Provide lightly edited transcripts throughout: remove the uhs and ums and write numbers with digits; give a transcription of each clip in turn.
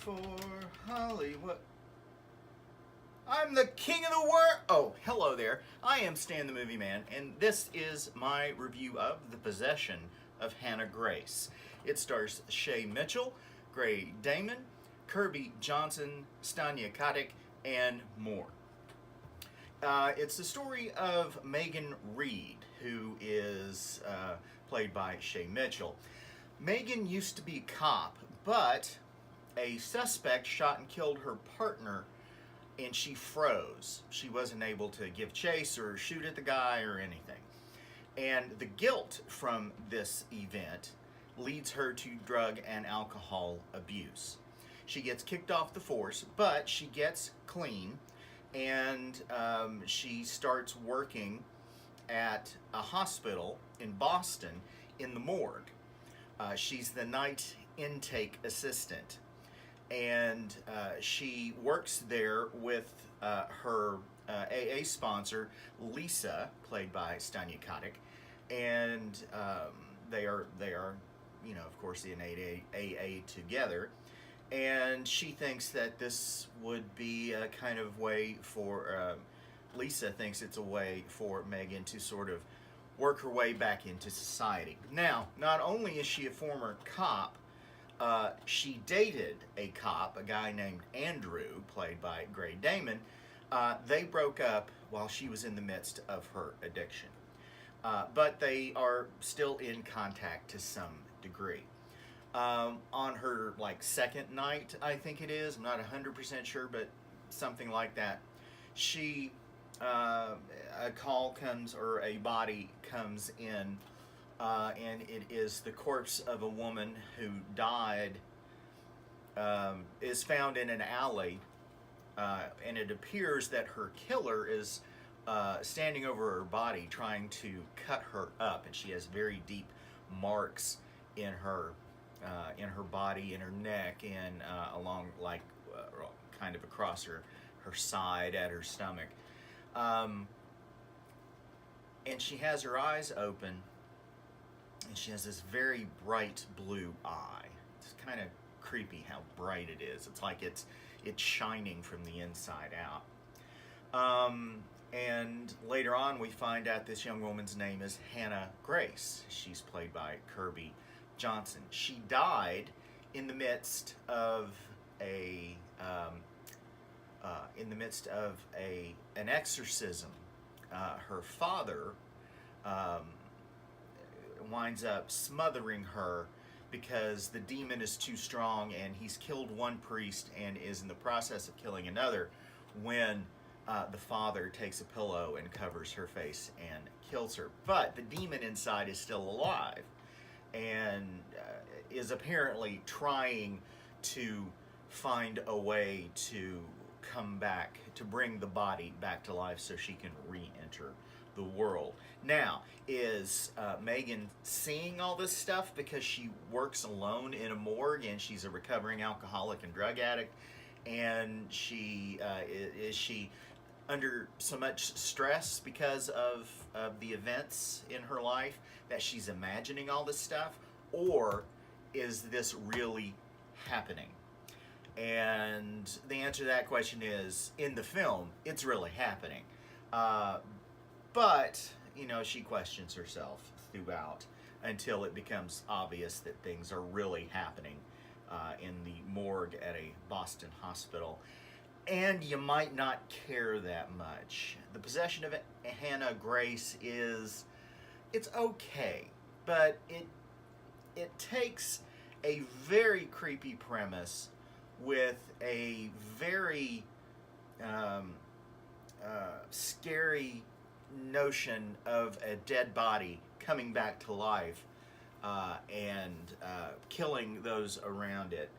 for Hollywood. I'm the king of the world. Oh, hello there. I am Stan the Movie Man, and this is my review of The Possession of Hannah Grace. It stars Shay Mitchell, Gray Damon, Kirby Johnson, Stanya Katic, and more. It's the story of Megan Reed, who is played by Shay Mitchell. Megan used to be a cop, but a suspect shot and killed her partner, and she froze. She wasn't able to give chase or shoot at the guy or anything. And the guilt from this event leads her to drug and alcohol abuse. She gets kicked off the force, but she gets clean, and she starts working at a hospital in Boston in the morgue. She's the night intake assistant, and she works there with her AA sponsor, Lisa, played by Stanya Katic, and they are, you know, of course, in AA together. And she thinks that this would be a kind of way for, Lisa thinks it's a way for Megan to sort of work her way back into society. Now, not only is she a former cop, she dated a cop, a guy named Andrew, played by Gray Damon. They broke up while she was in the midst of her addiction. But they are still in contact to some degree. On her second night, I think it is, I'm not 100% sure, but something like that, she a call comes, or a body comes in, and it is the corpse of a woman who died, is found in an alley, and it appears that her killer is standing over her body trying to cut her up, and she has very deep marks in her body, in her neck, and along kind of across her side at her stomach. And she has her eyes open, and she has this very bright blue eye. It's kind of creepy how bright it is. It's like it's shining from the inside out. And later on, we find out this young woman's name is Hannah Grace. She's played by Kirby Johnson. She died in the midst of an exorcism. Her father winds up smothering her because the demon is too strong, and he's killed one priest and is in the process of killing another when the father takes a pillow and covers her face and kills her. But the demon inside is still alive, and is apparently trying to find a way to come back, to bring the body back to life so she can re-enter the world. Now, is Megan seeing all this stuff because she works alone in a morgue, and she's a recovering alcoholic and drug addict, and is she under so much stress because of the events in her life that she's imagining all this stuff, or is this really happening? And the answer to that question is, in the film, it's really happening. But, you know, she questions herself throughout until it becomes obvious that things are really happening in the morgue at a Boston hospital. And you might not care that much. The Possession of Hannah Grace it's okay, but it takes a very creepy premise with a very scary notion of a dead body coming back to life and killing those around it.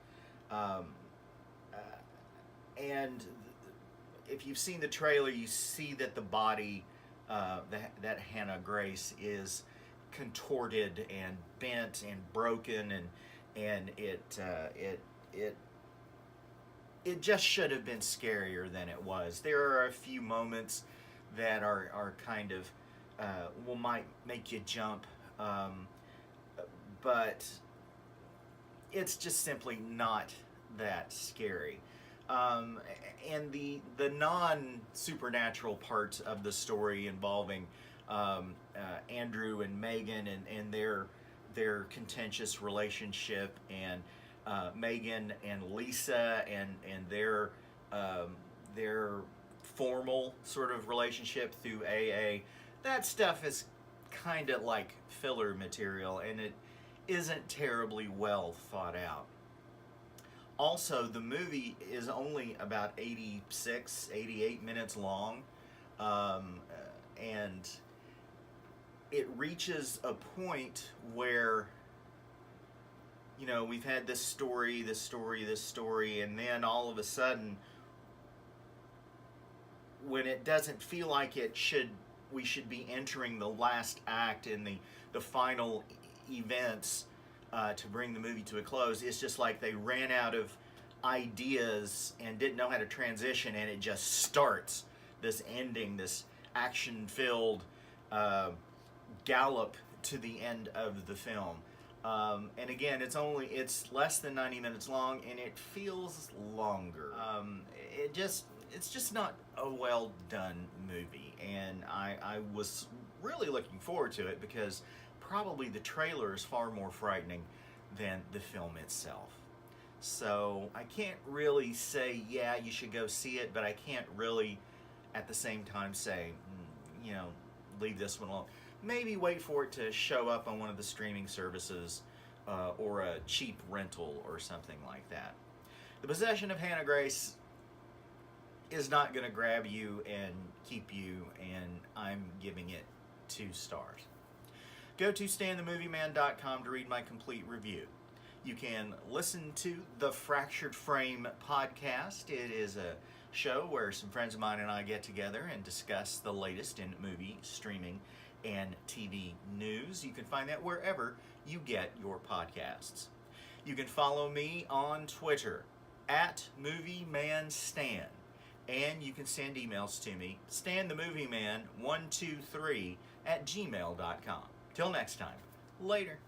And if you've seen the trailer, you see that the body, that Hannah Grace, is contorted and bent and broken, and it just should have been scarier than it was. There are a few moments that are kind of might make you jump, but it's just simply not that scary. Um, and the non-supernatural parts of the story involving Andrew and Megan and their contentious relationship, and Megan and Lisa and their formal sort of relationship through AA. That stuff is kind of like filler material, and it isn't terribly well thought out. Also, the movie is only about 86, 88 minutes long, and it reaches a point where, you know, we've had this story, and then all of a sudden, when it doesn't feel like we should be entering the last act in the final events to bring the movie to a close. It's just like they ran out of ideas and didn't know how to transition, and it just starts this ending, this action-filled gallop to the end of the film. And again, it's less than 90 minutes long, and it feels longer. It's just not a well done movie, and I was really looking forward to it because probably the trailer is far more frightening than the film itself. So I can't really say, yeah, you should go see it, but I can't really at the same time say, you know, leave this one alone. Maybe wait for it to show up on one of the streaming services or a cheap rental or something like that. The Possession of Hannah Grace is not going to grab you and keep you, and I'm giving it 2 stars. Go to StanTheMovieMan.com to read my complete review. You can listen to the Fractured Frame podcast. It is a show where some friends of mine and I get together and discuss the latest in movie, streaming, and TV news. You can find that wherever you get your podcasts. You can follow me on Twitter at MovieManStan. And you can send emails to me, StanTheMovieMan123 at gmail.com. Till next time, later.